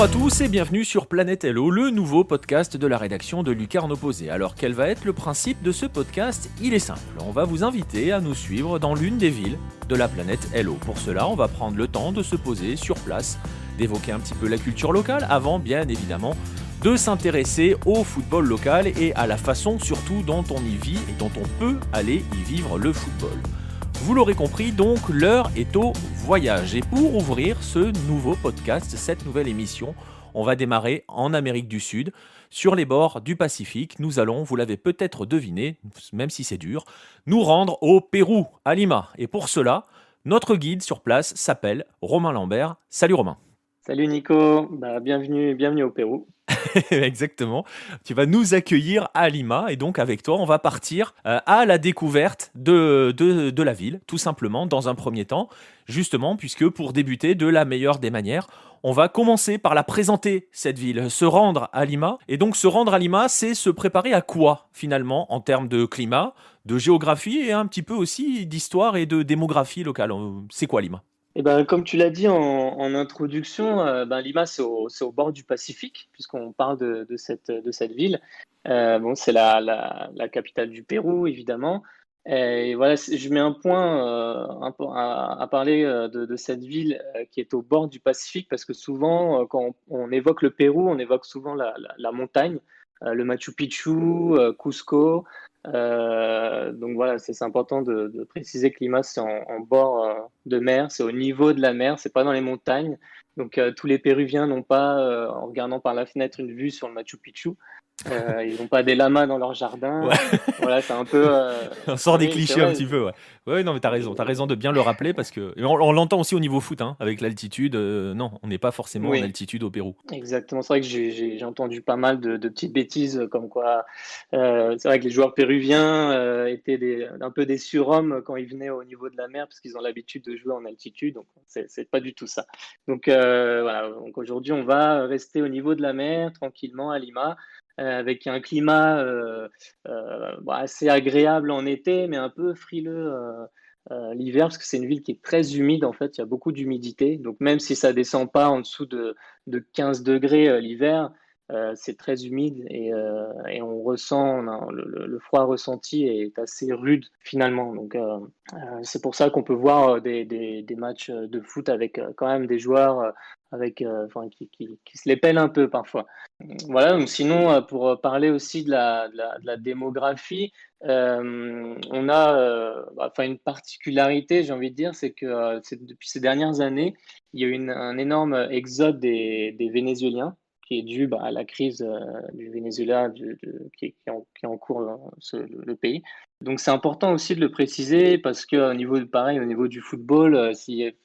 Bonjour à tous et bienvenue sur Planète Hello, le nouveau podcast de la rédaction de Lucarne Opposée. Alors quel va être le principe de ce podcast? Il est simple, on va vous inviter à nous suivre dans l'une des villes de la planète Hello. Pour cela, on va prendre le temps de se poser sur place, d'évoquer un petit peu la culture locale avant bien évidemment de s'intéresser au football local et à la façon surtout dont on y vit et dont on peut aller y vivre le football. Vous l'aurez compris, donc l'heure est au voyage. Et pour ouvrir ce nouveau podcast, cette nouvelle émission, on va démarrer en Amérique du Sud, sur les bords du Pacifique. Nous allons, vous l'avez peut-être deviné, même si c'est dur, nous rendre au Pérou, à Lima. Et pour cela, notre guide sur place s'appelle Romain Lambert. Salut Romain. Salut Nico, bienvenue au Pérou. Exactement. Tu vas nous accueillir à Lima et donc avec toi, on va partir à la découverte de la ville, tout simplement, dans un premier temps, justement, puisque pour débuter de la meilleure des manières, on va commencer par la présenter, cette ville, se rendre à Lima. Et donc se rendre à Lima, c'est se préparer à quoi, finalement, en termes de climat, de géographie et un petit peu aussi d'histoire et de démographie locale. C'est quoi Lima? Comme tu l'as dit en introduction, Lima c'est au bord du Pacifique, puisqu'on parle de cette ville. Bon, c'est la capitale du Pérou, évidemment. Et voilà, je mets un point à parler de cette ville qui est au bord du Pacifique, parce que souvent, quand on évoque le Pérou, on évoque souvent la montagne, le Machu Picchu, Cusco. Donc voilà, c'est important de préciser que Lima, c'est en bord de mer, c'est au niveau de la mer, c'est pas dans les montagnes. Donc tous les Péruviens n'ont pas, en regardant par la fenêtre, une vue sur le Machu Picchu. Ils n'ont pas des lamas dans leur Ouais. jardin. Voilà, c'est un peu. On sort des Oui, c'est clichés un vrai. petit peu, ouais. Ouais, non, mais t'as raison de bien le rappeler parce que et on l'entend aussi au niveau foot, hein, avec l'altitude. Non, on n'est pas forcément en Oui, altitude au Pérou. exactement. C'est vrai que j'ai entendu pas mal de petites bêtises comme quoi. C'est vrai que les joueurs péruviens étaient un peu des surhommes quand ils venaient au niveau de la mer parce qu'ils ont l'habitude de jouer en altitude. Donc, c'est pas du tout ça. Donc, voilà. Donc, aujourd'hui, on va rester au niveau de la mer tranquillement à Lima. Avec un climat assez agréable en été, mais un peu frileux l'hiver, parce que c'est une ville qui est très humide en fait, il y a beaucoup d'humidité. Donc même si ça descend pas en dessous de 15 degrés l'hiver, c'est très humide et on ressent, le froid ressenti est assez rude finalement. Donc c'est pour ça qu'on peut voir des matchs de foot avec quand même des joueurs enfin, qui se les pèlent un peu parfois. Voilà, donc sinon, pour parler aussi de la démographie, on a enfin une particularité, j'ai envie de dire, c'est que depuis ces dernières années, il y a eu un énorme exode des Vénézuéliens qui est dû à la crise du Venezuela qui est en cours le pays. Donc c'est important aussi de le préciser parce que pareil, au niveau du football,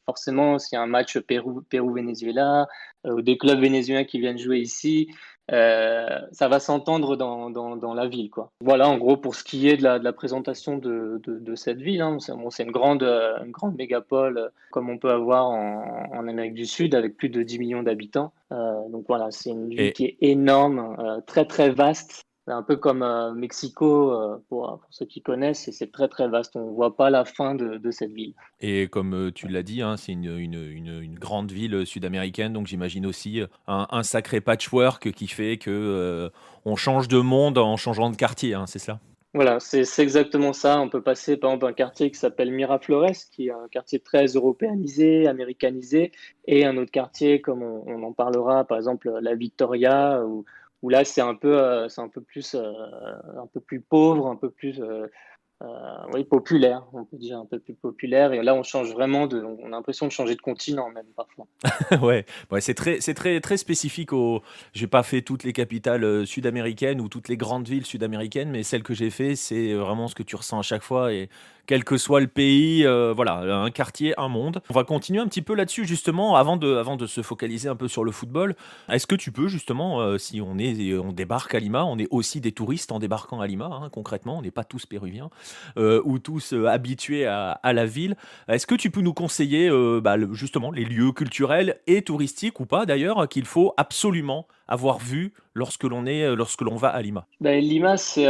forcément s'il y a un match Pérou-Venezuela ou des clubs vénézuéliens qui viennent jouer ici, ça va s'entendre dans la ville, quoi. Voilà, en gros, pour ce qui est de la présentation de cette ville, hein. C'est une grande mégapole, comme on peut avoir en Amérique du Sud, avec plus de 10 millions d'habitants. Donc voilà, c'est une ville Et, qui est énorme, très très vaste. C'est un peu comme Mexico, pour ceux qui connaissent, et c'est très très vaste. On ne voit pas la fin de cette ville. et comme tu l'as dit, hein, c'est une grande ville sud-américaine, donc j'imagine aussi un sacré patchwork qui fait que on change de monde en changeant de quartier, hein, c'est ça? Voilà, c'est exactement ça. On peut passer par exemple un quartier qui s'appelle Miraflores, qui est un quartier très européanisé, américanisé, et un autre quartier, comme on en parlera, par exemple la Victoria, où là c'est un peu plus pauvre, un peu plus oui, populaire, on peut dire un peu plus populaire. Et là, on a l'impression de changer de continent même parfois. Ouais, ouais, c'est très spécifique au. J'ai pas fait toutes les capitales sud-américaines ou toutes les grandes villes sud-américaines, mais celles que j'ai fait, c'est vraiment ce que tu ressens à chaque fois et quel que soit le pays, voilà, un quartier, un monde. On va continuer un petit peu là-dessus justement avant de se focaliser un peu sur le football. Est-ce que tu peux justement, si on débarque à Lima, on est aussi des touristes en débarquant à Lima, hein, concrètement, on n'est pas tous péruviens ou tous habitués à la ville. Est-ce que tu peux nous conseiller justement les lieux culturels et touristiques ou pas d'ailleurs qu'il faut absolument avoir vu lorsque l'on va à Lima? Lima, c'est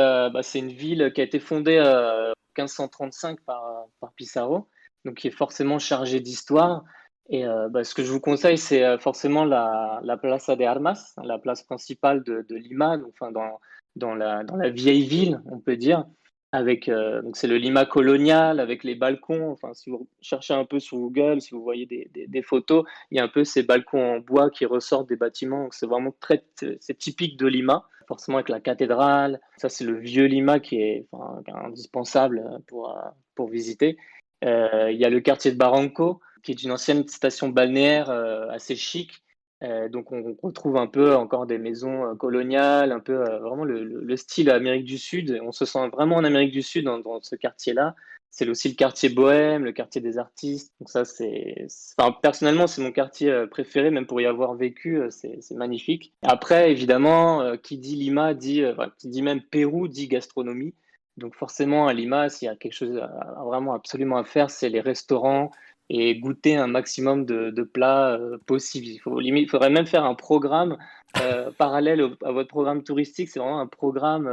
une ville qui a été fondée en 1535 par Pizarro, donc qui est forcément chargée d'histoire. Et ce que je vous conseille, c'est forcément la Plaza de Armas, la place principale de Lima, donc, enfin, dans la vieille ville, on peut dire. Donc c'est le Lima colonial avec les balcons. Enfin, si vous cherchez un peu sur Google, si vous voyez des photos, il y a un peu ces balcons en bois qui ressortent des bâtiments. Donc c'est vraiment c'est typique de Lima, forcément avec la cathédrale. Ça, c'est le vieux Lima qui est enfin, indispensable pour visiter. Il y a le quartier de Barranco qui est une ancienne station balnéaire assez chic. Donc on retrouve un peu encore des maisons coloniales, un peu vraiment le style Amérique du Sud. On se sent vraiment en Amérique du Sud dans ce quartier-là. C'est aussi le quartier bohème, le quartier des artistes. Donc ça, enfin, personnellement, c'est mon quartier préféré, même pour y avoir vécu, c'est magnifique. Après, évidemment, qui dit Lima enfin, qui dit même Pérou dit gastronomie. Donc forcément, à Lima, s'il y a quelque chose vraiment absolument à faire, c'est les restaurants et goûter un maximum de plats possibles. Il faudrait même faire un programme parallèle à votre programme touristique. C'est vraiment un programme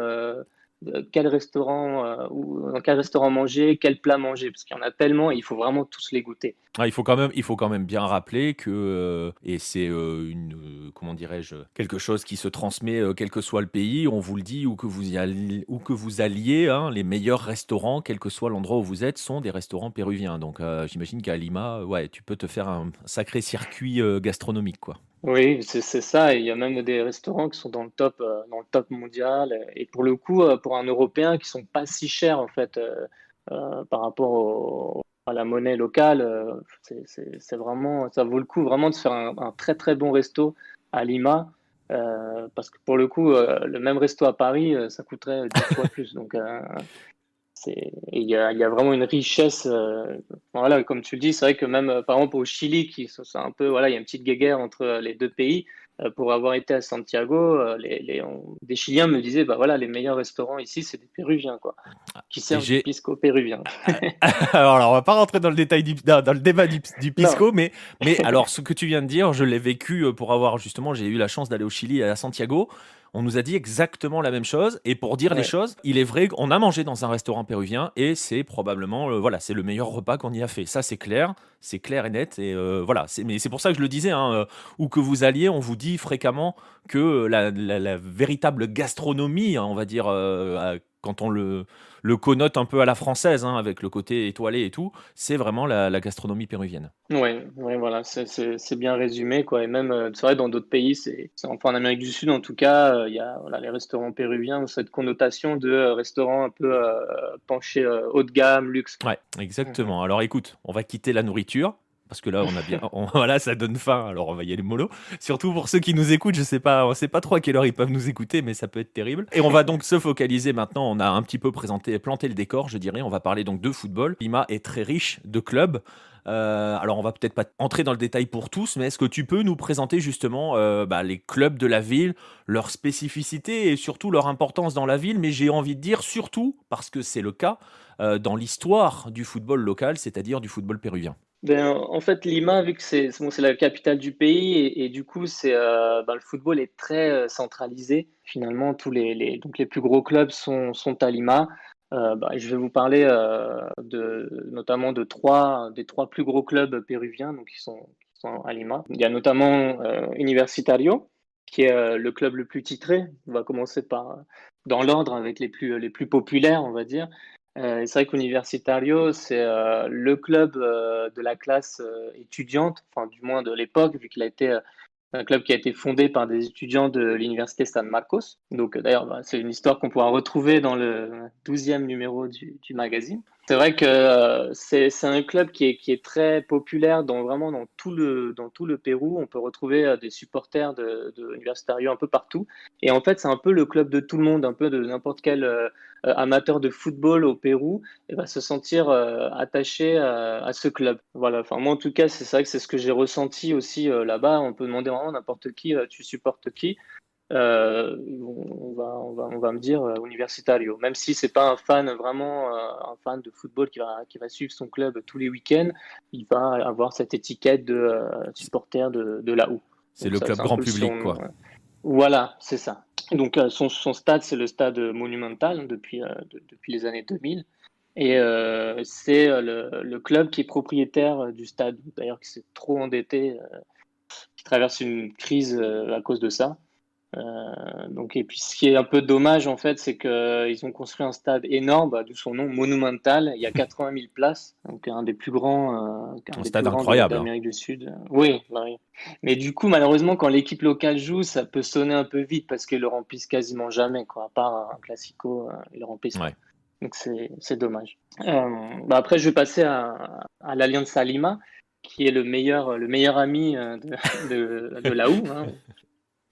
de quel restaurant ou dans quel restaurant manger, quel plat manger, parce qu'il y en a tellement et il faut vraiment tous les goûter. Ah, il faut quand même bien rappeler que, et c'est, comment dirais-je? Quelque chose qui se transmet, quel que soit le pays, on vous le dit, où que vous alliez, hein, les meilleurs restaurants, quel que soit l'endroit où vous êtes, sont des restaurants péruviens. Donc, j'imagine qu'à Lima, ouais, tu peux te faire un sacré circuit, gastronomique, quoi. Oui, c'est ça. Et il y a même des restaurants qui sont dans le top mondial. Et pour le coup, pour un Européen, qui sont pas si chers en fait par rapport à la monnaie locale. C'est vraiment, ça vaut le coup vraiment de se faire un très très bon resto à Lima. Parce que pour le coup, le même resto à Paris, ça coûterait 10 fois plus. Donc, il y a vraiment une richesse. Voilà, comme tu le dis, c'est vrai que même par exemple au Chili, c'est un peu, voilà, il y a une petite guéguerre entre les deux pays. Pour avoir été à Santiago, des Chiliens me disaient, bah voilà, les meilleurs restaurants ici, c'est des Péruviens, quoi, qui Et servent du j'ai pisco péruvien. alors on va pas rentrer dans le détail dans le débat du Non, pisco, mais alors ce que tu viens de dire, je l'ai vécu, pour avoir justement j'ai eu la chance d'aller au Chili et à Santiago. On nous a dit exactement la même chose et pour dire les ouais, choses, il est vrai qu'on a mangé dans un restaurant péruvien et c'est probablement, voilà, c'est le meilleur repas qu'on y a fait. Ça, c'est clair et net et voilà, mais c'est pour ça que je le disais, hein, où que vous alliez, on vous dit fréquemment que, la véritable gastronomie, hein, on va dire, quand on le connote un peu à la française, hein, avec le côté étoilé et tout, c'est vraiment la gastronomie péruvienne. ouais, ouais, voilà, c'est bien résumé, quoi. Et même, c'est vrai, dans d'autres pays, enfin en Amérique du Sud, en tout cas, il y a voilà, les restaurants péruviens ont cette connotation de restaurant un peu penché haut de gamme, luxe, quoi. Ouais, Mhm. exactement. Alors écoute, on va quitter la nourriture. Parce que là, voilà, ça donne faim. Alors on va y aller mollo. Surtout pour ceux qui nous écoutent, je sais pas, on sait pas trop à quelle heure ils peuvent nous écouter, mais ça peut être terrible. Et on va donc se focaliser maintenant. On a un petit peu planté le décor, je dirais. On va parler donc de football. Lima est très riche de clubs. Alors on va peut-être pas entrer dans le détail pour tous, mais est-ce que tu peux nous présenter justement les clubs de la ville, leurs spécificités et surtout leur importance dans la ville, mais j'ai envie de dire surtout, parce que c'est le cas, dans l'histoire du football local, c'est-à-dire du football péruvien. Ben, en fait, Lima, vu que c'est la capitale du pays, et du coup, le football est très centralisé. Finalement, donc les plus gros clubs sont à Lima. Je vais vous parler notamment des trois plus gros clubs péruviens, donc qui sont à Lima. Il y a notamment Universitario, qui est le club le plus titré. On va commencer dans l'ordre avec les plus populaires, on va dire. C'est vrai qu'Universitario, c'est le club de la classe étudiante, enfin du moins de l'époque, vu qu'il a été un club qui a été fondé par des étudiants de l'Université San Marcos. Donc d'ailleurs, c'est une histoire qu'on pourra retrouver dans le 12e numéro du magazine. C'est vrai que c'est un club qui est très populaire vraiment dans tout le Pérou. On peut retrouver des supporters de Universitario un peu partout. Et en fait, c'est un peu le club de tout le monde, un peu de n'importe quel amateur de football au Pérou et va se sentir attaché à ce club. Voilà, enfin, moi en tout cas, c'est vrai que c'est ce que j'ai ressenti aussi là-bas. On peut demander vraiment à n'importe qui, tu supportes qui? On va me dire Universitario. Même si c'est pas un fan vraiment, un fan de football qui va suivre son club tous les week-ends, il va avoir cette étiquette de supporter de la U. C'est Donc le ça, club c'est un grand peu le public, surnom. quoi. Voilà, c'est ça. Donc son stade, c'est le stade Monumental depuis les années 2000. Et c'est le club qui est propriétaire du stade, d'ailleurs qui s'est trop endetté, qui traverse une crise à cause de ça. Donc, et puis ce qui est un peu dommage en fait, c'est qu'ils ont construit un stade énorme, d'où son nom Monumental. Il y a 80 000 places, donc un Un des stade plus grands incroyable, hein. d'Amérique du Sud. Oui, bah oui. Mais du coup, malheureusement, quand l'équipe locale joue, ça peut sonner un peu vite parce qu'ils le remplissent quasiment jamais, quoi. À part un classico, ils le remplissent pas. Ouais. Donc c'est dommage. Après, je vais passer à l'Alianza Lima, qui est le meilleur ami de l'AU, hein,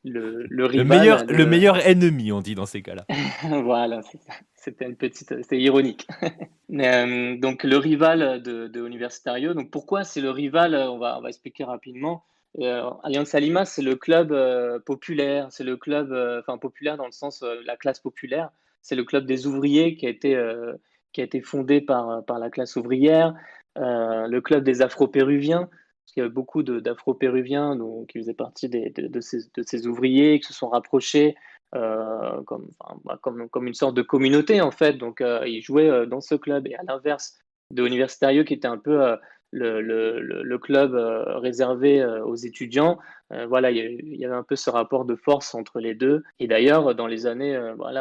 le rival Le de. meilleur ennemi, on dit dans ces cas-là. Voilà, c'était ironique. Donc le rival de Universitario. Donc pourquoi c'est le rival? On va expliquer rapidement. Alianza Lima, c'est le club populaire, c'est le club, enfin populaire dans le sens la classe populaire. C'est le club des ouvriers qui a été fondé par la classe ouvrière. Le club des Afro-Péruviens, parce qu'il y avait beaucoup d'Afro-Péruviens qui faisaient partie de ces ouvriers qui se sont rapprochés comme une sorte de communauté en fait. Donc ils jouaient dans ce club et à l'inverse de Universitario qui était un peu le club réservé aux étudiants. Voilà, il y avait un peu ce rapport de force entre les deux. Et d'ailleurs, dans les années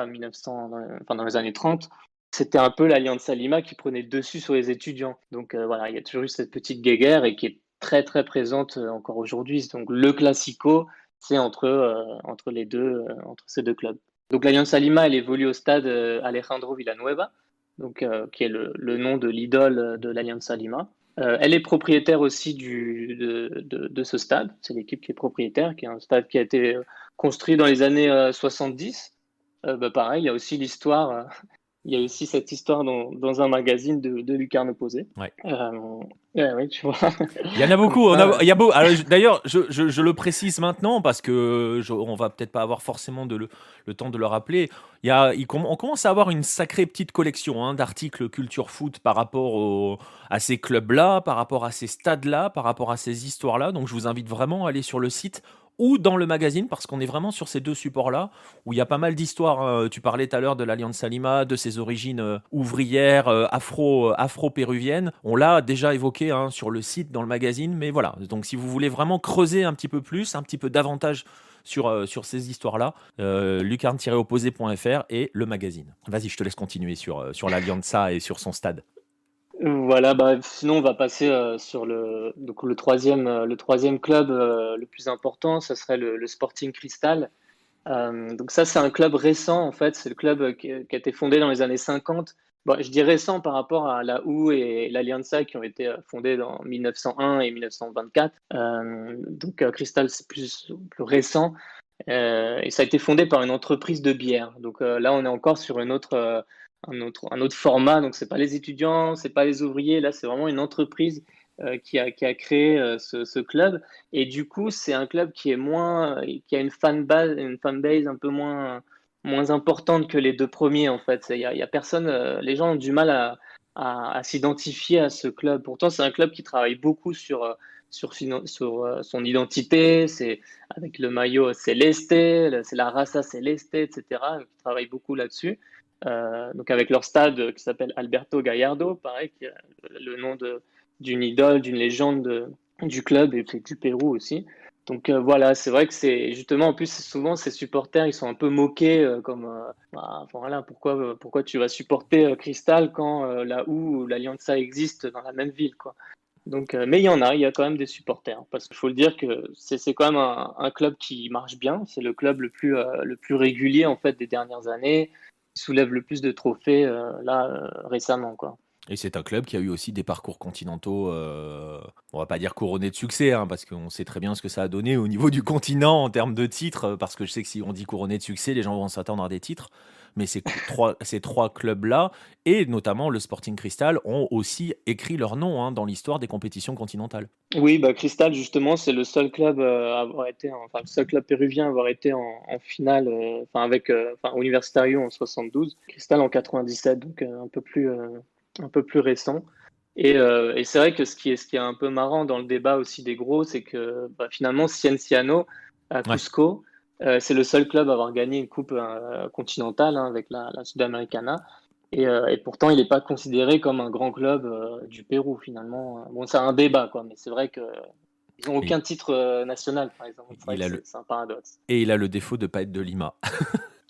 1900, enfin dans les années 30, c'était un peu l'Alianza Lima qui prenait le dessus sur les étudiants. Donc voilà, il y a toujours eu cette petite guéguerre et qui est très très présente encore aujourd'hui. Donc le classico, c'est entre les deux, entre ces deux clubs. Donc l'Alianza Lima, elle évolue au stade Alejandro Villanueva, donc, qui est le nom de l'idole de l'Alianza Lima. Elle est propriétaire aussi de ce stade, c'est l'équipe qui est propriétaire, qui est un stade qui a été construit dans les années 70. Pareil, il y a aussi il y a aussi cette histoire dans un magazine de Lucarne Opposé. Ouais. Ouais, tu vois. Il y en a Comme beaucoup. quoi, Il y a beau. Alors, d'ailleurs, je le précise maintenant parce que on va peut-être pas avoir forcément le temps de le rappeler. On commence à avoir une sacrée petite collection hein, d'articles culture foot par rapport à ces clubs-là, par rapport à ces stades-là, par rapport à ces histoires-là. Donc, je vous invite vraiment à aller sur le site ou dans le magazine parce qu'on est vraiment sur ces deux supports-là où il y a pas mal d'histoires. Hein. Tu parlais tout à l'heure de l'Alianza Lima, de ses origines ouvrières, afro-péruviennes. On l'a déjà évoqué hein, sur le site, dans le magazine, mais voilà. Donc si vous voulez vraiment creuser un petit peu plus, un petit peu davantage sur ces histoires-là, lucarne-opposé.fr et le magazine. Vas-y, je te laisse continuer sur l'Alianza et sur son stade. Voilà, sinon on va passer sur donc le troisième club le plus important, ça serait le Sporting Cristal. Donc ça, c'est un club récent en fait, c'est le club qui a été fondé dans les années 50. Bon, je dis récent par rapport à la U et l'Alianza qui ont été fondés en 1901 et 1924. Donc Cristal, c'est plus récent. Et ça a été fondé par une entreprise de bière. Donc là, on est encore sur un autre format. Donc, c'est pas les étudiants, c'est pas les ouvriers. Là, c'est vraiment une entreprise qui a créé ce club. Et du coup, c'est un club qui a une fan base un peu moins importante que les deux premiers, en fait. Il y a personne, les gens ont du mal à s'identifier à ce club. Pourtant, c'est un club qui travaille beaucoup sur son identité. C'est avec le maillot Celeste, c'est la raza Celeste, etc. Qui travaille beaucoup là-dessus. Donc avec leur stade qui s'appelle Alberto Gallardo, pareil, qui est le nom d'une idole, d'une légende du club et du Pérou aussi. Donc voilà, c'est vrai que c'est justement en plus souvent ces supporters ils sont un peu moqués voilà pourquoi tu vas supporter Cristal quand la U ou l'Alianza existe dans la même ville quoi. Donc mais il y a quand même des supporters parce qu'il faut le dire que c'est quand même un club qui marche bien, c'est le club le plus régulier en fait des dernières années, qui soulève le plus de trophées récemment quoi. Et c'est un club qui a eu aussi des parcours continentaux, on va pas dire couronnés de succès, hein, parce qu'on sait très bien ce que ça a donné au niveau du continent en termes de titres, parce que je sais que si on dit couronné de succès, les gens vont s'attendre à des titres. Mais ces trois clubs-là, et notamment le Sporting Cristal, ont aussi écrit leur nom hein, dans l'histoire des compétitions continentales. Oui, Cristal justement, c'est le seul club à avoir été, enfin le seul club péruvien à avoir été en finale, enfin Universitario en 72, Cristal en 97, donc un peu plus récent. Et c'est vrai que ce qui est un peu marrant dans le débat aussi des gros, c'est que finalement Cienciano à Ouais. Cusco, c'est le seul club à avoir gagné une coupe continentale hein, avec la Sudamericana. Et pourtant, il n'est pas considéré comme un grand club du Pérou, finalement. Bon, c'est un débat, quoi, mais c'est vrai qu'ils n'ont Et aucun titre national, par exemple. C'est vrai il que a c'est le c'est un paradoxe. et il a le défaut de pas être de Lima.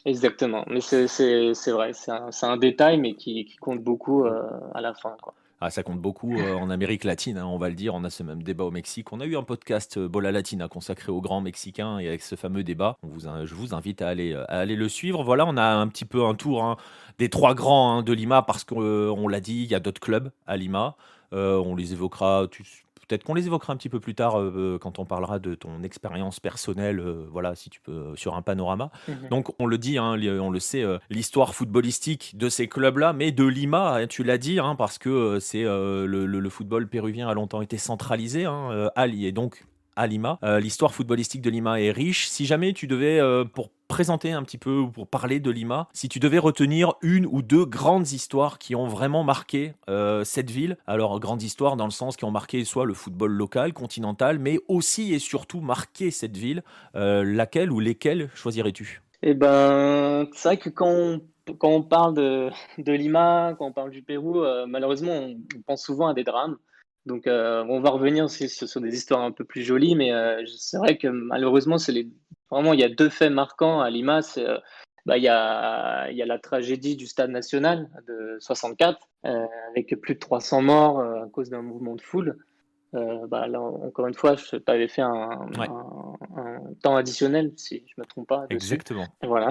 Exactement. Mais c'est vrai, c'est un détail, mais qui compte beaucoup à la fin, quoi. Ah, ça compte beaucoup en Amérique latine, hein, on va le dire. On a ce même débat au Mexique. On a eu un podcast Bola Latina consacré aux grands Mexicains et avec ce fameux débat, je vous invite à aller le suivre. Voilà, on a un petit peu un tour hein, des trois grands hein, de Lima parce qu'on l'a dit, il y a d'autres clubs à Lima. On les évoquera. Peut-être qu'on les évoquera un petit peu plus tard quand on parlera de ton expérience personnelle, voilà, si tu peux, sur un panorama. Mhm. Donc on le dit, hein, on le sait, l'histoire footballistique de ces clubs-là, mais de Lima, hein, tu l'as dit, hein, parce que le football péruvien a longtemps été centralisé hein, et donc à Lima. L'histoire footballistique de Lima est riche. Si jamais tu devais, pour présenter un petit peu ou pour parler de Lima, si tu devais retenir une ou deux grandes histoires qui ont vraiment marqué cette ville, alors grandes histoires dans le sens qui ont marqué soit le football local, continental, mais aussi et surtout marqué cette ville, laquelle ou lesquelles choisirais-tu? Eh ben, c'est vrai que quand on parle de Lima, quand on parle du Pérou, malheureusement, on pense souvent à des drames. Donc, on va revenir aussi sur des histoires un peu plus jolies, mais c'est vrai que malheureusement, vraiment, il y a deux faits marquants à Lima. Bah, il y a la tragédie du Stade national de 64, avec plus de 300 morts à cause d'un mouvement de foule. Bah, là, encore une fois, tu avais fait Ouais, un temps additionnel, si je me trompe pas, dessus. exactement. Voilà.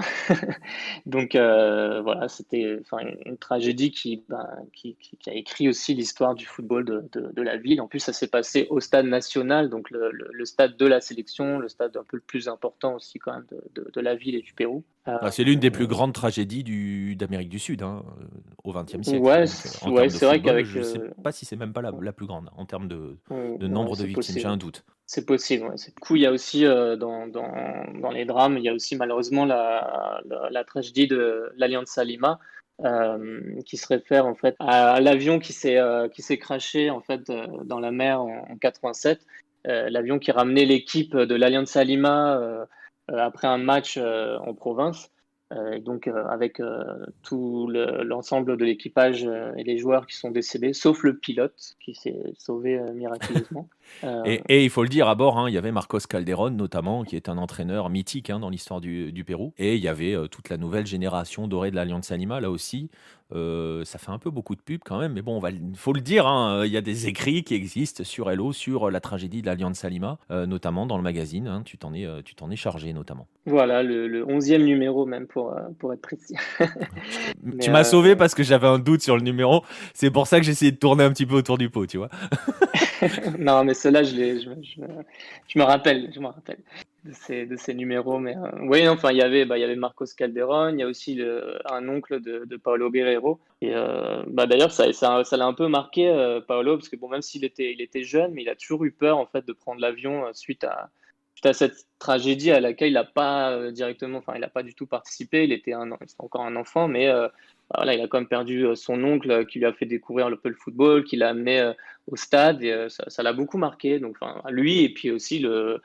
Donc, voilà, c'était enfin, une tragédie qui a écrit aussi l'histoire du football de la ville. En plus, ça s'est passé au stade national, donc le stade de la sélection, le stade un peu le plus important aussi quand même de la ville et du Pérou. Bah, c'est l'une des plus grandes tragédies d'Amérique du Sud hein, au XXe siècle. Ouais, Donc, en ouais, termes de c'est vrai football, qu'avec je ne sais pas si c'est même pas la plus grande en termes de ouais, nombre de c'est victimes. J'ai un possible. doute. C'est possible, ouais. Du coup, il y a aussi dans les drames, il y a aussi malheureusement la tragédie de l'Alianza Lima, qui se réfère en fait à l'avion qui s'est crashé en fait dans la mer en 87. L'avion qui ramenait l'équipe de l'Alianza Lima après un match en province. Et donc avec tout l'ensemble de l'équipage et les joueurs qui sont décédés, sauf le pilote qui s'est sauvé miraculeusement. Euh, Et il faut le dire, à bord, hein, il y avait Marcos Calderón notamment, qui est un entraîneur mythique hein, dans l'histoire du Pérou. Et il y avait toute la nouvelle génération dorée de l'Alliance Anima, là aussi. Ça fait un peu beaucoup de pub quand même, mais bon, il faut le dire, hein, il y a des écrits qui existent sur Hello, sur la tragédie de l'Alliance Lima, notamment dans le magazine. Hein, tu t'en es chargé notamment. voilà, le 11e numéro même pour être précis. Tu Mais m'as sauvé parce que j'avais un doute sur le numéro. C'est pour ça que j'ai essayé de tourner un petit peu autour du pot, tu vois. non, mais ceux-là, je me rappelle de ces numéros. Mais oui, enfin, il y avait Marcos Calderón, il y a aussi un oncle de Paolo Guerrero. Et d'ailleurs, ça l'a un peu marqué, Paolo, parce que bon, même s'il était jeune, mais il a toujours eu peur en fait de prendre l'avion suite à cette tragédie à laquelle il n'a pas directement, enfin, il n'a pas du tout participé. C'était encore un enfant, mais voilà, il a quand même perdu son oncle qui lui a fait découvrir un peu le football, qui l'a amené au stade et ça l'a beaucoup marqué. Donc, enfin, lui et puis aussi le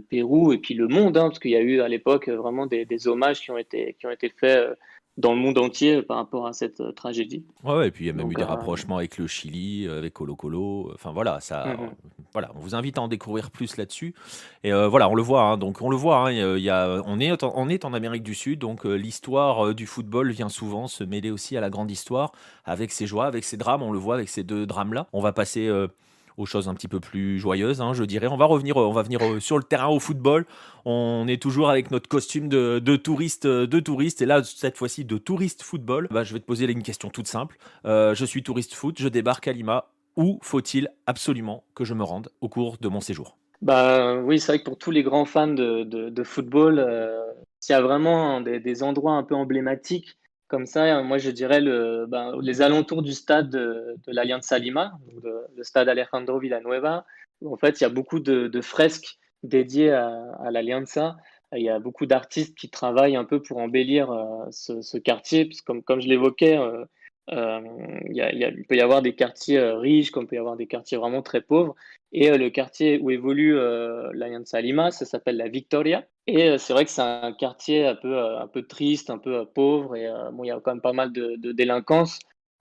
Pérou et puis le monde, hein, parce qu'il y a eu à l'époque vraiment des hommages qui ont été faits dans le monde entier par rapport à cette tragédie. Ouais, ouais, et puis il y a même eu Donc, des rapprochements avec le Chili, avec Colo Colo. Enfin voilà, mhm. voilà, on vous invite à en découvrir plus là-dessus. Et voilà, on le voit. Hein, donc on le voit. Hein, on est en Amérique du Sud, donc l'histoire du football vient souvent se mêler aussi à la grande histoire, avec ses joies, avec ses drames. On le voit avec ces deux drames-là. On va passer aux choses un petit peu plus joyeuses, hein, je dirais. On va venir sur le terrain au football. On est toujours avec notre costume de touriste, et là, cette fois-ci, de touriste football. Bah, je vais te poser une question toute simple. Je suis touriste foot, je débarque à Lima. Où faut-il absolument que je me rende au cours de mon séjour? Bah, oui, c'est vrai que pour tous les grands fans de football, s'il y a vraiment des endroits un peu emblématiques comme ça, moi je dirais les alentours du stade de l'Alianza Lima, donc le stade Alejandro Villanueva, où en fait il y a beaucoup de fresques dédiées à l'Alianza. Il y a beaucoup d'artistes qui travaillent un peu pour embellir ce quartier, puisque comme je l'évoquais, Il peut y avoir des quartiers riches, comme il peut y avoir des quartiers vraiment très pauvres. Et le quartier où évolue l'Alianza Lima, ça s'appelle la Victoria. Et c'est vrai que c'est un quartier un peu triste, un peu pauvre. Et bon, il y a quand même pas mal de délinquance.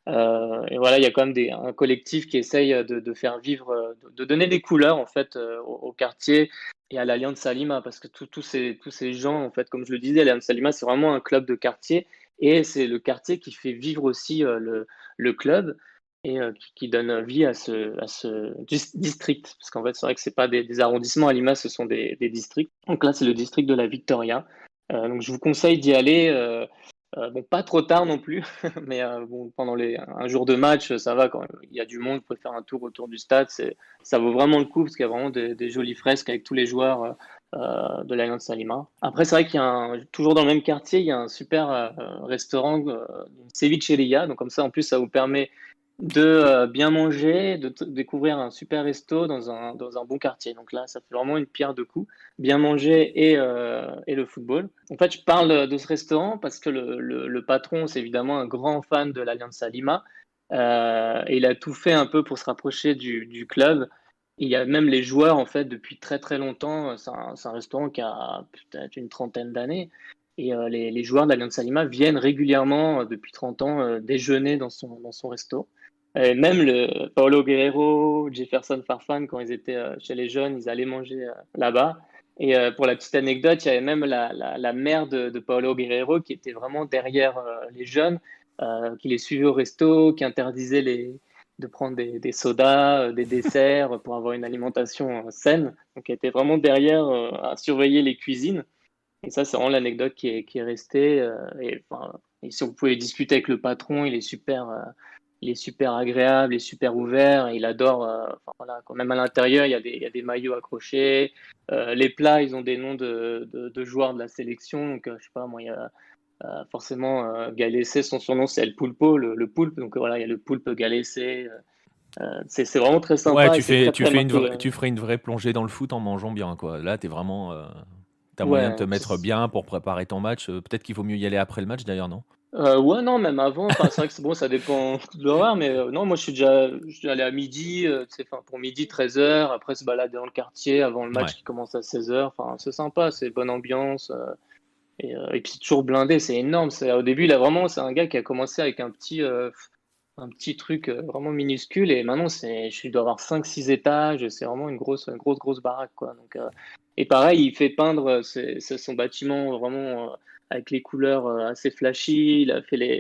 Et voilà, il y a quand même un collectif qui essaye de faire vivre, de donner des couleurs en fait au quartier et à l'Alianza Lima, parce que tous ces gens, en fait, comme je le disais, l'Alianza Lima, c'est vraiment un club de quartier. Et c'est le quartier qui fait vivre aussi le club et qui donne vie à ce district. Parce qu'en fait, c'est vrai que c'est pas des arrondissements à Lima, ce sont des districts. Donc là, c'est le district de la Victoria. Donc je vous conseille d'y aller. Bon, pas trop tard non plus, mais bon, pendant un jour de match, ça va quand même. Il y a du monde, vous pouvez faire un tour autour du stade. Ça vaut vraiment le coup parce qu'il y a vraiment des jolies fresques avec tous les joueurs de l'Alliance Lima. Après, c'est vrai qu'il y a toujours dans le même quartier, il y a un super restaurant, une cevicheria. Donc comme ça, en plus, ça vous permet de bien manger, de découvrir un super resto dans un bon quartier. Donc là, ça fait vraiment une pierre deux coups, bien manger et le football. En fait, je parle de ce restaurant parce que le patron, c'est évidemment un grand fan de l'Alianza Lima. Et il a tout fait un peu pour se rapprocher du club. Il y a même les joueurs, en fait, depuis très très longtemps. C'est un restaurant qui a peut-être une trentaine d'années. Et les joueurs d'Alianza Lima viennent régulièrement, depuis 30 ans, déjeuner dans son resto. Même Paulo Guerrero, Jefferson Farfan, quand ils étaient chez les jeunes, ils allaient manger là-bas. Et pour la petite anecdote, il y avait même la mère de Paulo Guerrero qui était vraiment derrière les jeunes, qui les suivait au resto, qui interdisait de prendre des sodas, des desserts pour avoir une alimentation saine. Donc, elle était vraiment derrière à surveiller les cuisines. Et ça, c'est vraiment l'anecdote qui est restée. Et si vous pouvez discuter avec le patron, il est super agréable, il est super ouvert, et il adore. Enfin, voilà, quand même à l'intérieur, il y a des maillots accrochés. Les plats, ils ont des noms de joueurs de la sélection. Donc, je sais pas, moi, il y a forcément Galese, son surnom, c'est El Pulpo, le poulpe. Donc, voilà, il y a le poulpe Galese. C'est vraiment très Ouais, sympa et c'est très, très marqué. tu ferais une vraie plongée dans le foot en mangeant bien, quoi. Là, t'es vraiment, t'as moyen de te Ouais, mettre bien pour préparer ton match. Peut-être qu'il vaut mieux y aller après le match, d'ailleurs, non? Ouais, non, même avant. Enfin, c'est vrai que c'est bon, ça dépend de l'horaire, mais non, moi je suis allé à midi, tu sais, enfin, pour midi, 13h, après se balader dans le quartier avant le match Ouais. qui commence à 16h. Enfin, c'est sympa, c'est bonne ambiance. Et puis c'est toujours blindé, c'est énorme. Au début, c'est un gars qui a commencé avec un petit truc vraiment minuscule, et maintenant, je dois avoir 5 6 étages. C'est vraiment une grosse, grosse baraque, quoi. Donc, et pareil, il fait peindre son bâtiment vraiment avec les couleurs assez flashy.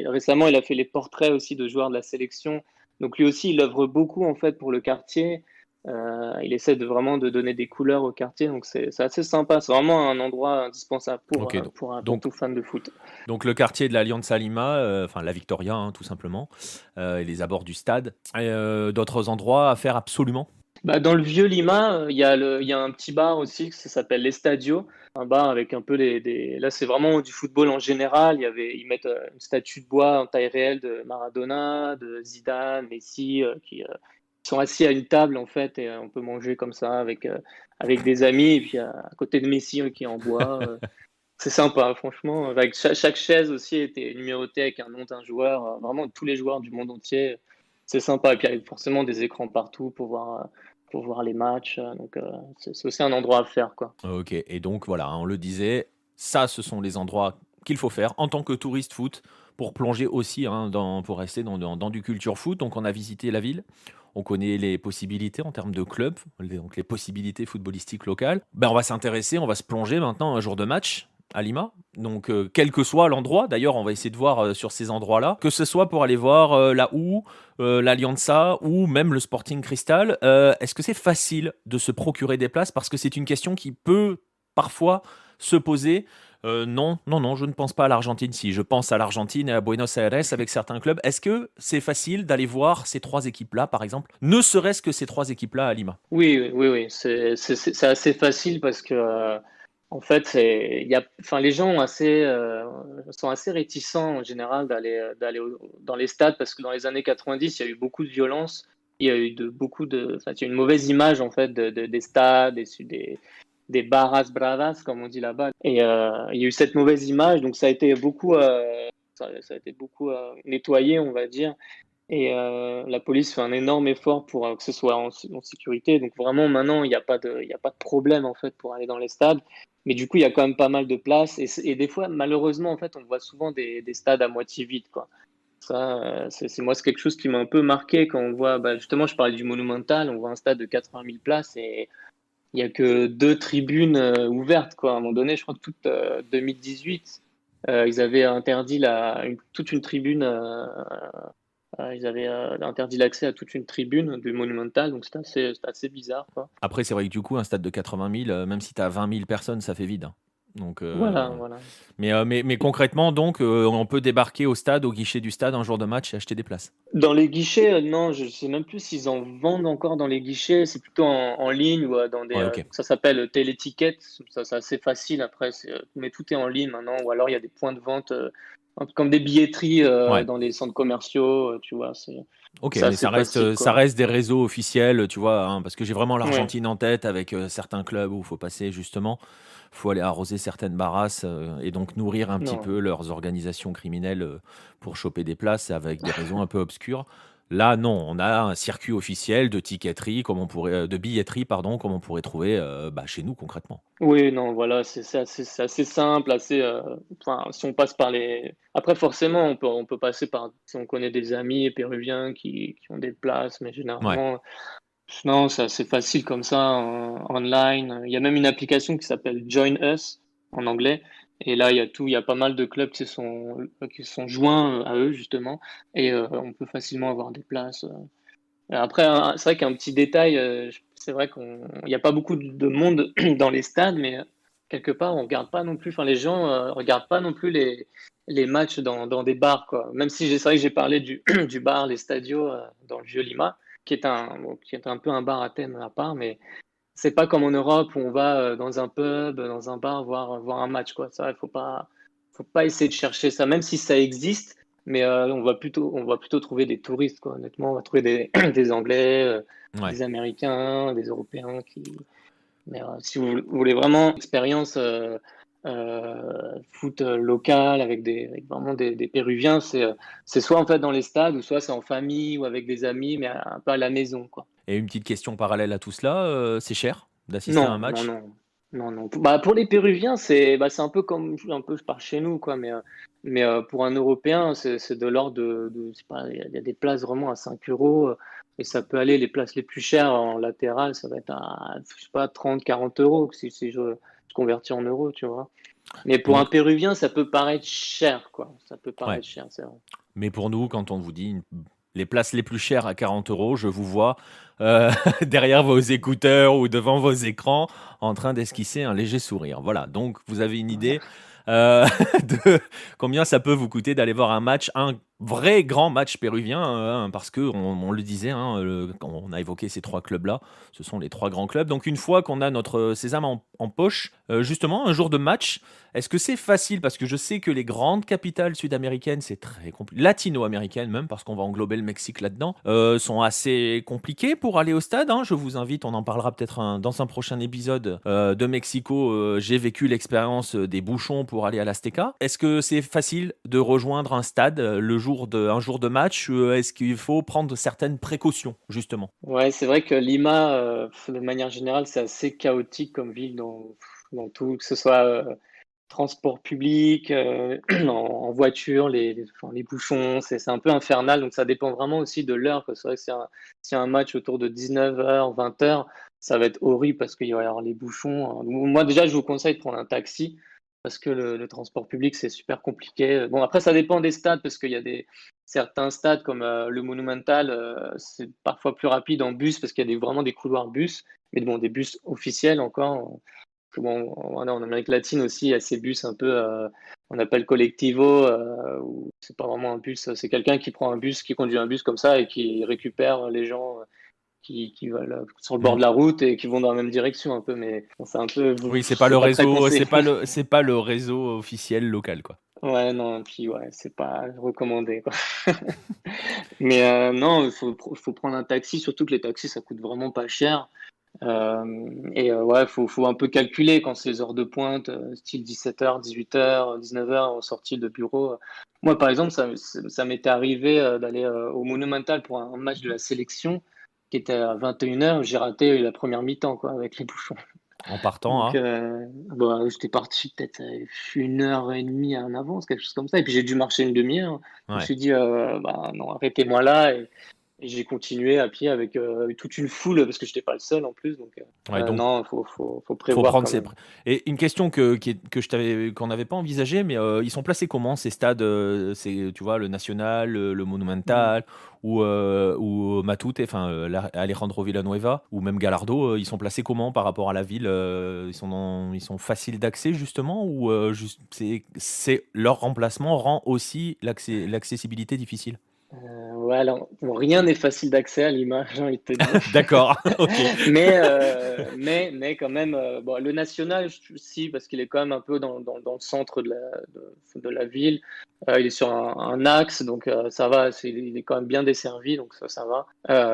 Récemment, il a fait les portraits aussi de joueurs de la sélection. Donc lui aussi, il œuvre beaucoup en fait pour le quartier. Il essaie vraiment de donner des couleurs au quartier, donc c'est assez sympa. C'est vraiment un endroit indispensable Ok, pour donc, tout fan de foot. donc le quartier de l'Alianza Lima, enfin la Victoria, hein, tout simplement, et les abords du stade. Et, d'autres endroits à faire absolument? Bah, dans le vieux Lima, il y a un petit bar aussi, ça s'appelle l'Estadio, un bar avec un peu Là, c'est vraiment du football en général. Ils mettent une statue de bois en taille réelle de Maradona, de Zidane, Messi, qui sont assis à une table en fait, et on peut manger comme ça avec des amis. Et puis à côté de Messi qui est en bois. C'est sympa, franchement. Avec chaque chaise aussi était numérotée avec un nom d'un joueur, vraiment tous les joueurs du monde entier. C'est sympa. Et puis, il y a forcément des écrans partout pour voir les matchs. Donc, c'est aussi un endroit à faire, quoi. Ok, et donc voilà, hein, on le disait, ça, ce sont les endroits qu'il faut faire en tant que touriste foot pour plonger aussi, hein, pour rester dans du culture foot. Donc on a visité la ville, on connaît les possibilités en termes de clubs, donc les possibilités footballistiques locales. Ben, on va s'intéresser, on va se plonger maintenant un jour de match à Lima. Donc quel que soit l'endroit, d'ailleurs on va essayer de voir sur ces endroits-là, que ce soit pour aller voir la U, l'Alianza ou même le Sporting Cristal. Est-ce que c'est facile de se procurer des places? Parce que c'est une question qui peut parfois se poser. Non, non, non, je ne pense pas à l'Argentine. Si, je pense à l'Argentine et à Buenos Aires avec certains clubs. Est-ce que c'est facile d'aller voir ces trois équipes-là, par exemple? Ne serait-ce que ces trois équipes-là à Lima. Oui, oui, oui, oui. C'est assez facile parce que, en fait, enfin, les gens sont assez réticents en général d'aller dans les stades parce que dans les années 90, il y a eu beaucoup de violence. Il y a eu enfin, il y a une mauvaise image en fait des stades, des barras bravas, comme on dit là-bas. Et il y a eu cette mauvaise image, donc ça a été beaucoup. ça a été beaucoup nettoyé, on va dire. Et la police fait un énorme effort pour que ce soit en sécurité. Donc vraiment, maintenant, il y a pas de problème en fait pour aller dans les stades. Mais du coup, il y a quand même pas mal de place. Et des fois, malheureusement, en fait, on voit souvent des stades à moitié vides, quoi. Ça, moi, c'est quelque chose qui m'a un peu marqué quand on voit, bah, justement, je parlais du Monumental, on voit un stade de 80 000 places et il y a que deux tribunes ouvertes, quoi. À un moment donné, je crois que toute 2018, ils avaient interdit toute une tribune. Ils avaient interdit l'accès à toute une tribune du Monumental, donc c'était assez bizarre, quoi. Après, c'est vrai que du coup, un stade de 80 000, même si tu as 20 000 personnes, ça fait vide, hein. Donc, Voilà, voilà. mais concrètement, donc, on peut débarquer au stade, au guichet du stade, un jour de match et acheter des places. Dans les guichets, non, je sais même plus s'ils en vendent encore dans les guichets. C'est plutôt en ligne ou dans Ouais, ok. ça s'appelle téléticket. Ça, c'est assez facile après, mais tout est en ligne maintenant. Ou alors il y a des points de vente, un peu comme des billetteries Ouais. dans les centres commerciaux, tu vois. Ok, C'est mais assez facile, ça quoi. reste des réseaux officiels, tu vois, hein, parce que j'ai vraiment Ouais, l'Argentine en tête avec certains clubs où il faut passer justement, faut aller arroser certaines barrasses et donc nourrir un petit non. peu leurs organisations criminelles pour choper des places avec des réseaux un peu obscurs. Là, non, on a un circuit officiel de ticketterie, de billetterie, pardon, comme on pourrait trouver bah, chez nous concrètement. Oui, non, voilà, c'est assez simple, assez, enfin, si on passe par les après forcément, on peut passer par si on connaît des amis péruviens qui ont des places, mais Ouais. généralement, non, c'est assez facile comme ça, online. Il y a même une application qui s'appelle Join Us, en anglais, et là, il y a pas mal de clubs qui sont joints, à eux, justement, et on peut facilement avoir des places. Après, c'est vrai qu'un petit détail, c'est vrai qu'il n'y a pas beaucoup de monde dans les stades, mais quelque part, on regarde pas non plus, enfin, les gens regardent pas non plus les matchs dans des bars, quoi. Même si c'est vrai que j'ai parlé du bar, les stadios dans le Vieux-Lima, qui est un peu un bar à thème à part, mais c'est pas comme en Europe où on va dans un pub, dans un bar voir un match, quoi. Ça, faut pas essayer de chercher ça, même si ça existe. Mais on va plutôt trouver des touristes, quoi. Honnêtement, on va trouver des Anglais, Ouais. des Américains, des Européens qui. Mais si vous voulez vraiment une expérience foot local avec vraiment des Péruviens, c'est soit en fait dans les stades ou soit c'est en famille ou avec des amis, mais un peu à la maison, quoi. Et une petite question parallèle à tout cela, c'est cher d'assister à un Non, non, match? non. Non, non. Bah, pour les Péruviens, c'est un peu comme un peu par chez nous, quoi. Mais pour un Européen, c'est de l'ordre de je sais pas, il y a des places vraiment à 5 euros et ça peut aller, les places les plus chères en latéral, ça va être à, je sais pas, 30, 40 euros si je convertis en euros, tu vois. Mais pour un Donc, Péruvien, ça peut paraître cher, quoi. Ça peut ouais. paraître cher, c'est vrai. Mais pour nous, quand on vous dit les places les plus chères à 40 euros, je vous vois derrière vos écouteurs ou devant vos écrans en train d'esquisser un léger sourire. Voilà, donc vous avez une idée de combien ça peut vous coûter d'aller voir un match, un vrai grand match péruvien, parce que on le disait, hein, quand on a évoqué ces trois clubs-là, ce sont les trois grands clubs. Donc une fois qu'on a notre sésame en poche, justement, un jour de match, est-ce que c'est facile? Parce que je sais que les grandes capitales sud-américaines, c'est très compliqué, latino-américaines même, parce qu'on va englober le Mexique là-dedans, sont assez compliquées pour aller au stade, hein. Je vous invite, on en parlera peut-être dans un prochain épisode de Mexico. J'ai vécu l'expérience des bouchons pour aller à l'Azteca. Est-ce que c'est facile de rejoindre un stade un jour de match? Est-ce qu'il faut prendre certaines précautions, justement? Ouais, c'est vrai que Lima, de manière générale, c'est assez chaotique comme ville dans tout, que ce soit transport public, en voiture, enfin, les bouchons, c'est un peu infernal, donc ça dépend vraiment aussi de l'heure, quoi. C'est vrai que s'il y a un match autour de 19h, 20h, ça va être horrible parce qu'il va y avoir les bouchons. Moi, déjà, je vous conseille de prendre un taxi parce que le transport public, c'est super compliqué. Bon, après, ça dépend des stades parce qu'il y a certains stades comme le Monumental, c'est parfois plus rapide en bus parce qu'il y a vraiment des couloirs bus, mais bon, des bus officiels encore. Bon, voilà, en Amérique latine aussi, il y a ces bus un peu, on appelle collectivo, où c'est pas vraiment un bus, c'est quelqu'un qui prend un bus, qui conduit un bus comme ça et qui récupère les gens qui veulent sur le bord Hmm. de la route et qui vont dans la même direction un peu, mais bon, c'est un peu, Oui, c'est pas le c'est pas très réseau, conseillé. c'est pas le réseau officiel local, quoi. Ouais, non, puis ouais, c'est pas recommandé, quoi. Mais non, faut prendre un taxi, surtout que les taxis, ça coûte vraiment pas cher. Ouais, faut un peu calculer quand c'est les heures de pointe, style 17h, 18h, 19h, en sortie de bureau. Moi, par exemple, ça m'était arrivé d'aller au Monumental pour un match de la sélection qui était à 21h. J'ai raté la première mi-temps, quoi, avec les bouchons. En partant Donc, à. j'étais parti peut-être 1h30 en avance, quelque chose comme ça. Et puis, j'ai dû marcher une demi-heure. Je me Ouais. suis dit, bah non, arrêtez-moi là. Et j'ai continué à pied avec toute une foule, parce que je n'étais pas le seul en plus. Donc, Ouais, donc non, faut faut prévoir prendre quand même. Et une question que je t'avais qu'on n'avait pas envisagée, mais ils sont placés comment ces stades? C'est, tu vois, le National, le Mm. Monumental ou Matute, enfin Alejandro Villanueva ou même Gallardo, ils sont placés comment par rapport à la ville? Ils sont faciles d'accès justement ou c'est leur remplacement rend aussi l'accessibilité difficile? Ouais, alors, bon, rien n'est facile d'accès à l'image, j'ai envie de te dire. D'accord, ok. Mais quand même, bon, le national, si, parce qu'il est quand même un peu dans le centre de la ville. Il est sur un axe, donc ça va, il est quand même bien desservi, donc ça va.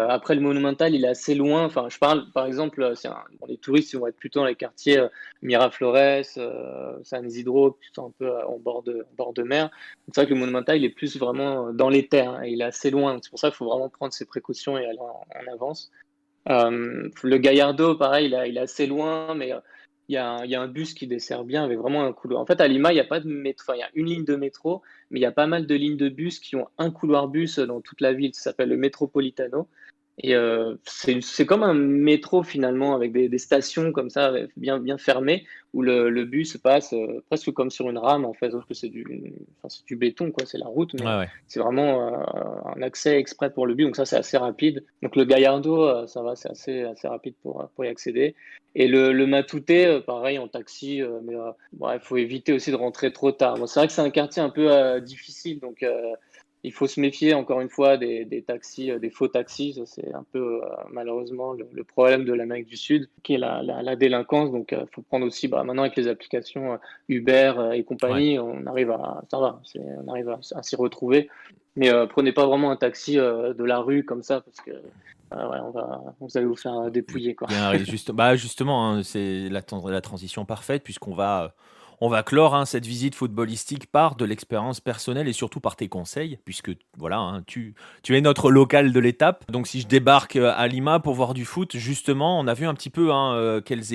Après, le Monumental, il est assez loin. Enfin, je parle, par exemple, bon, les touristes, ils vont être plutôt dans les quartiers Miraflores, San Isidro, qui sont un peu en bord de mer. C'est vrai que le Monumental, il est plus vraiment dans les terres, hein, et il est assez loin. C'est pour ça qu'il faut vraiment prendre ses précautions et aller en avance. Le Gallardo, pareil, il est assez loin, mais il y a un bus qui dessert bien avec vraiment un couloir. En fait, à Lima, il n'y a pas de métro, enfin, il y a une ligne de métro, mais il y a pas mal de lignes de bus qui ont un couloir bus dans toute la ville. Ça s'appelle le Metropolitano. Et c'est comme un métro finalement, avec des stations comme ça, bien fermées, où le bus passe presque comme sur une rame en fait, sauf que enfin, c'est du béton, quoi, c'est la route, mais Ouais, ouais. c'est vraiment un accès exprès pour le bus, donc ça c'est assez rapide. Donc le Gallardo, ça va, c'est assez rapide pour y accéder. Et le Matute, pareil en taxi, mais bon, il faut éviter aussi de rentrer trop tard. Bon, c'est vrai que c'est un quartier un peu difficile, donc il faut se méfier encore une fois des taxis, des faux taxis. Ça, c'est un peu malheureusement le problème de l'Amérique du Sud, qui est la délinquance. Donc, il faut prendre aussi, bah, maintenant avec les applications Uber et Ouais. compagnie, ça va, on arrive à s'y retrouver. Mais prenez pas vraiment un taxi de la rue comme ça, parce que ouais, vous allez vous faire dépouiller, quoi. Il y a un risque. Justement, hein, c'est la transition parfaite on va clore hein, cette visite footballistique par de l'expérience personnelle et surtout par tes conseils, puisque voilà, hein, tu es notre local de l'étape. Donc si je débarque à Lima pour voir du foot, justement, on a vu un petit peu hein, quelles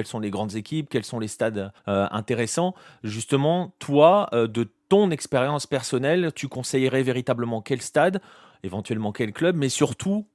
sont les grandes équipes, quels sont les stades intéressants. Justement, toi, de ton expérience personnelle, tu conseillerais véritablement quel stade, éventuellement quel club, mais surtout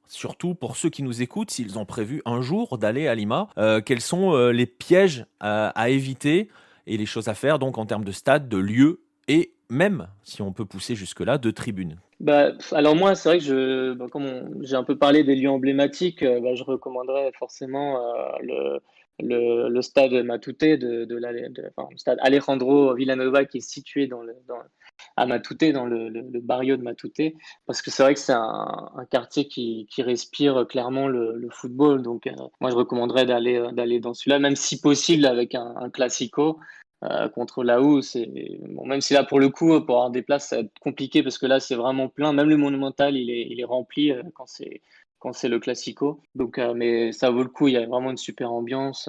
pour ceux qui nous écoutent, s'ils ont prévu un jour d'aller à Lima, quels sont les pièges à éviter et les choses à faire, donc en termes de stade, de lieu et même, si on peut pousser jusque-là, de tribune. Bah, alors moi, c'est vrai que comme j'ai un peu parlé des lieux emblématiques, bah, je recommanderais forcément le stade Matute enfin, le stade Alejandro Villanueva qui est situé à Matute, dans le barrio de Matute, parce que c'est vrai que c'est un quartier qui respire clairement le football. Donc moi, je recommanderais d'aller dans celui-là, même si possible avec un classico contre là-haut, bon, même si là pour le coup pour avoir des places ça va être compliqué parce que là c'est vraiment plein, même le Monumental il est rempli quand c'est le Classico. Donc mais ça vaut le coup, il y a vraiment une super ambiance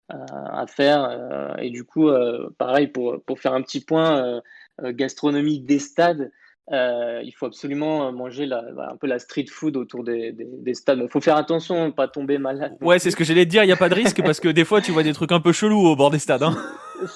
à faire et du coup pareil pour faire un petit point gastronomie des stades. Il faut absolument manger un peu la street food autour des stades. Il faut faire attention, pas tomber malade non Ouais, c'est ce plus. que j'allais te dire, il n'y a pas de risque parce que des fois tu vois des trucs un peu chelous au bord des stades, hein.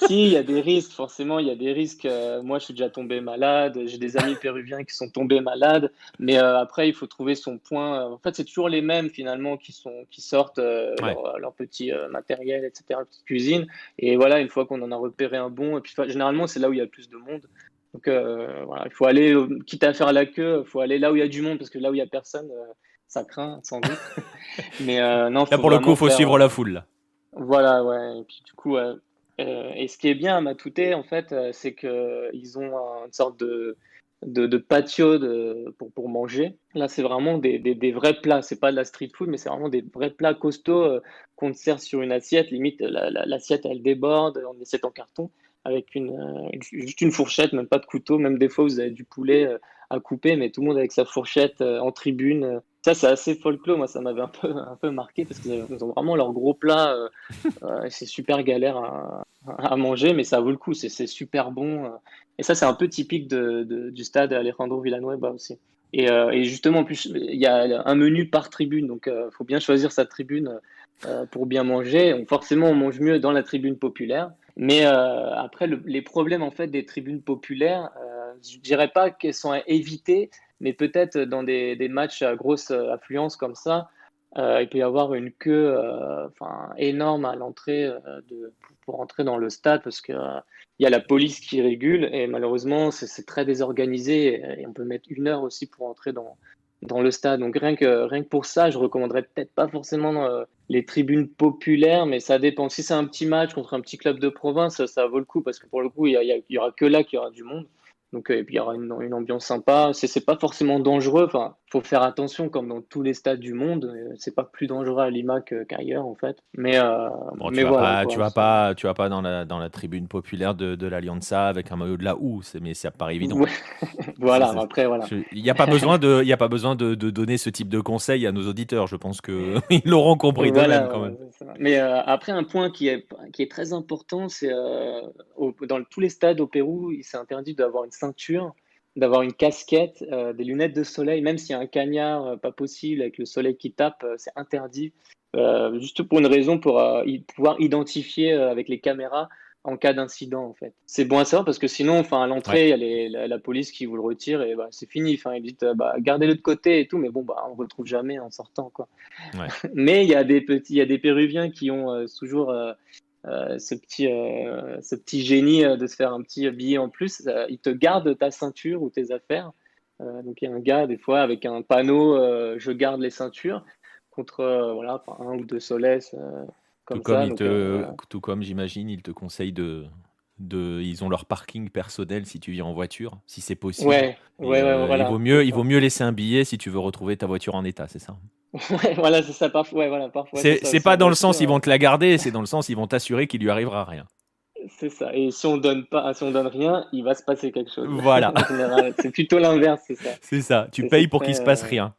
Si, il y a des risques, forcément, il y a des risques. Moi, je suis déjà tombé malade, j'ai des amis péruviens qui sont tombés malades, mais après, il faut trouver son point. En fait, c'est toujours les mêmes finalement qui sortent Ouais. leur petit matériel, etc., petite cuisine. Et voilà, une fois qu'on en a repéré un bon, et puis enfin, généralement, c'est là où il y a le plus de monde. Donc voilà, il faut aller, quitte à faire la queue, il faut aller là où il y a du monde, parce que là où il y a personne, ça craint sans doute. Mais non, il Là faut pour le coup, il vraiment faut faire. suivre la foule. Là. Voilà, ouais. Et puis du coup, et ce qui est bien à Matute, en fait, c'est que ils ont une sorte de patio pour manger. Là, c'est vraiment des vrais plats. C'est pas de la street food, mais c'est vraiment des vrais plats costauds qu'on te sert sur une assiette. Limite, l'assiette, elle déborde en assiette en carton avec juste une fourchette, même pas de couteau. Même des fois, vous avez du poulet à couper, mais tout le monde avec sa fourchette en tribune. Ça, c'est assez folklore. Moi, ça m'avait un peu marqué parce qu'ils ont vraiment leur gros plat. C'est super galère à manger, mais ça vaut le coup. C'est super bon. Et ça, c'est un peu typique du stade Alejandro Villanueva aussi. Et justement, en plus, il y a un menu par tribune, donc il faut bien choisir sa tribune pour bien manger. Donc, forcément, on mange mieux dans la tribune populaire. Mais après, les problèmes en fait des tribunes populaires, je dirais pas qu'elles sont à éviter, mais peut-être dans des matchs à grosse affluence comme ça, il peut y avoir une queue énorme à l'entrée pour entrer dans le stade parce que il y a la police qui régule et malheureusement c'est très désorganisé et on peut mettre 1 heure aussi pour entrer dans le stade. Donc rien que pour ça, je recommanderais peut-être pas forcément les tribunes populaires, mais ça dépend. Si c'est un petit match contre un petit club de province, ça vaut le coup parce que pour le coup, il y aura que là qu'il y aura du monde. Donc, et puis il y aura une ambiance sympa. C'est pas forcément dangereux. Enfin, faut faire attention, comme dans tous les stades du monde. C'est pas plus dangereux à Lima qu'ailleurs, en fait. Bon, Mais voilà, tu quoi. vas pas, tu vas pas dans la tribune populaire de l'Alianza avec un maillot de la OU, mais ça paraît évident. Ouais, voilà, après, voilà. Il n'y a pas besoin il y a pas besoin de donner ce type de conseils à nos auditeurs. Je pense que ils l'auront compris d'eux-mêmes Voilà, quand voilà, même. c'est ça. Mais après, un point qui est très important, c'est dans tous les stades au Pérou, il s'est interdit d'avoir une ceinture, d'avoir une casquette, des lunettes de soleil, même s'il y a un cagnard, pas possible, avec le soleil qui tape, c'est interdit. Juste pour une raison, pour pouvoir identifier avec les caméras en cas d'incident, en fait. C'est bon à savoir parce que sinon, enfin, à Ouais, l'entrée, il y a la police qui vous le retire et bah, c'est fini. Enfin, ils disent, bah, gardez-le de côté et tout, mais bon, bah, on ne le retrouve jamais en sortant, quoi. ouais. Mais il y a des Péruviens qui ont toujours ce petit génie de se faire un petit billet en plus. Ils te gardent ta ceinture ou tes affaires. Donc il y a un gars des fois avec un panneau je garde les ceintures contre voilà, enfin, 1 ou 2 soles Tout comme comme ça. Donc voilà. tout comme j'imagine, ils te conseillent ils ont leur parking personnel si tu viens en voiture, si c'est possible. Ouais, Et ouais, ouais, voilà, c'est il vaut ça. mieux laisser un billet si tu veux retrouver ta voiture en état, c'est ça? Ouais, voilà, c'est ça. Parfois, ouais, voilà, parfois c'est ça C'est aussi pas en dans le sens voiture. ils vont te la garder, c'est dans le sens ils vont t'assurer qu'il lui arrivera rien. C'est ça. Et si on donne pas, si on donne rien, il va se passer quelque chose. Voilà, En général, c'est plutôt l'inverse, c'est ça. c'est ça. Tu payes C'est pour qu'il très, se passe rien.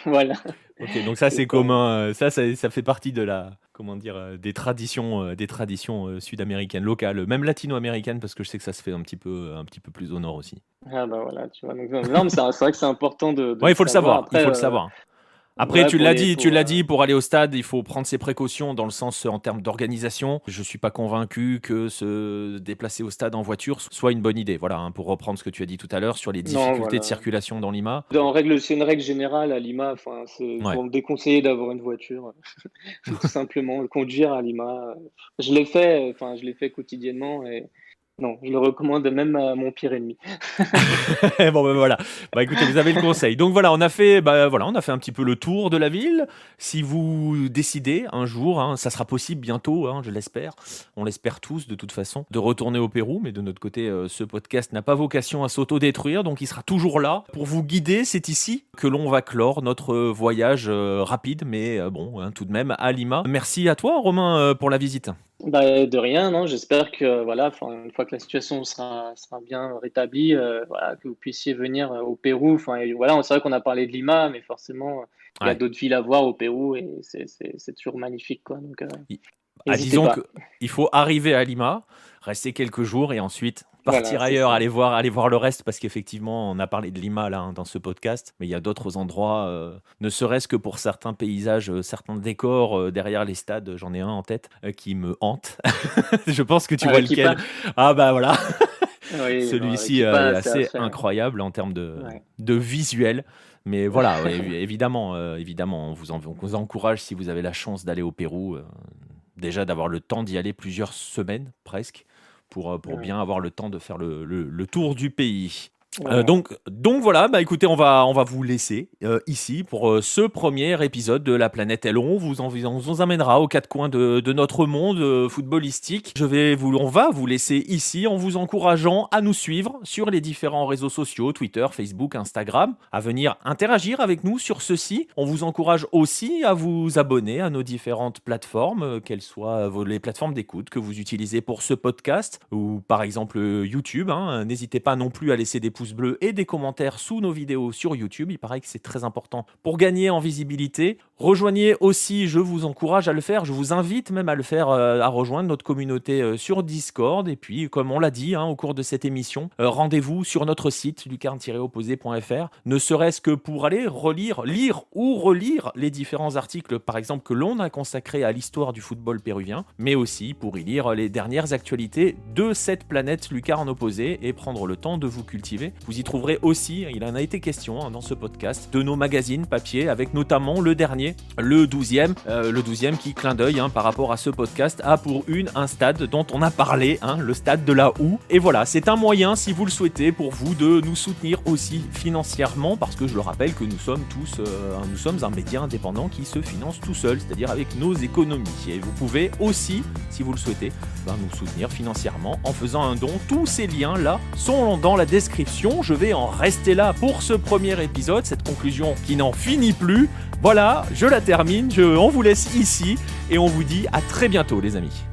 voilà, Ok, donc ça c'est c'est ça. commun. Ça fait partie de comment dire, des traditions sud-américaines, locales, même latino-américaines, parce que je sais que ça se fait un petit peu plus au nord aussi. Ah bah voilà, tu vois. Donc, non, mais c'est vrai que c'est important de Ouais, le il faut le savoir. savoir, il Après, faut le savoir. Après, ouais, tu l'as dit, pour aller au stade, il faut prendre ses précautions dans le sens en termes d'organisation. Je suis pas convaincu que se déplacer au stade en voiture soit une bonne idée. Voilà, hein, pour reprendre ce que tu as dit tout à l'heure sur les non, difficultés de voilà. circulation dans Lima. C'est une règle générale à Lima. Enfin, c'est Ouais. pour me déconseiller d'avoir une voiture, tout simplement. Conduire à Lima, je l'ai fait. Enfin, je l'ai fait quotidiennement et non, je le recommande même à mon pire ennemi. Bon ben voilà. Bah écoutez, vous avez le conseil. Donc voilà, on a fait un petit peu le tour de la ville. Si vous décidez un jour, hein, ça sera possible bientôt, hein, je l'espère. On l'espère tous de toute façon, de retourner au Pérou. Mais de notre côté, ce podcast n'a pas vocation à s'auto-détruire, donc il sera toujours là pour vous guider. C'est ici que l'on va clore notre voyage rapide, mais bon, hein, tout de même à Lima. Merci à toi, Romain, pour la visite. Bah, de rien, non. J'espère que voilà, enfin, une fois que la situation sera bien rétablie, voilà, que vous puissiez venir au Pérou. Enfin, et voilà, c'est vrai qu'on a parlé de Lima, mais forcément, il y a Ouais. d'autres villes à voir au Pérou et c'est toujours magnifique, quoi. Donc, n'hésitez Disons pas. qu'il faut arriver à Lima, rester quelques jours et ensuite Voilà, partir c'est ailleurs, ça. aller voir le reste parce qu'effectivement, on a parlé de Lima là, hein, dans ce podcast, mais il y a d'autres endroits, ne serait-ce que pour certains paysages, certains décors derrière les stades, j'en ai un en tête qui me hante. Je pense que tu vois Arequipa? lequel. Ah bah voilà, Oui, non, celui-ci est Arequipa, c'est à assez faire. incroyable en termes Ouais. de visuel. Mais voilà, ouais, évidemment, évidemment, on vous encourage si vous avez la chance d'aller au Pérou. Déjà d'avoir le temps d'y aller plusieurs semaines presque pour Ouais. bien avoir le temps de faire le tour du pays. Voilà. Donc voilà, bah écoutez, on va vous laisser ici pour ce premier épisode de La Planète Hello. On vous amènera aux quatre coins de notre monde footballistique. On va vous laisser ici en vous encourageant à nous suivre sur les différents réseaux sociaux, Twitter, Facebook, Instagram, à venir interagir avec nous sur ceci. On vous encourage aussi à vous abonner à nos différentes plateformes, qu'elles soient les plateformes d'écoute que vous utilisez pour ce podcast ou par exemple YouTube, hein. N'hésitez pas non plus à laisser des pouces pouces bleus et des commentaires sous nos vidéos sur YouTube. Il paraît que c'est très important pour gagner en visibilité. Rejoignez aussi, je vous encourage à le faire, je vous invite même à le faire, à rejoindre notre communauté sur Discord. Et puis, comme on l'a dit au cours de cette émission, rendez-vous sur notre site lucarne-opposé.fr, ne serait-ce que pour aller lire ou relire les différents articles, par exemple, que l'on a consacrés à l'histoire du football péruvien, mais aussi pour y lire les dernières actualités de cette planète lucarne opposée et prendre le temps de vous cultiver. Vous y trouverez aussi, il en a été question dans ce podcast, de nos magazines papier, avec notamment le dernier, le 12e qui, clin d'œil par rapport à ce podcast, a pour un stade dont on a parlé, le stade de la Houe. Et voilà, c'est un moyen, si vous le souhaitez, pour vous de nous soutenir aussi financièrement, parce que je le rappelle que nous sommes un média indépendant qui se finance tout seul, c'est-à-dire avec nos économies. Et vous pouvez aussi, si vous le souhaitez, nous soutenir financièrement en faisant un don. Tous ces liens-là sont dans la description. Je vais en rester là pour ce premier épisode, cette conclusion qui n'en finit plus. Voilà, je la termine, on vous laisse ici et on vous dit à très bientôt les amis.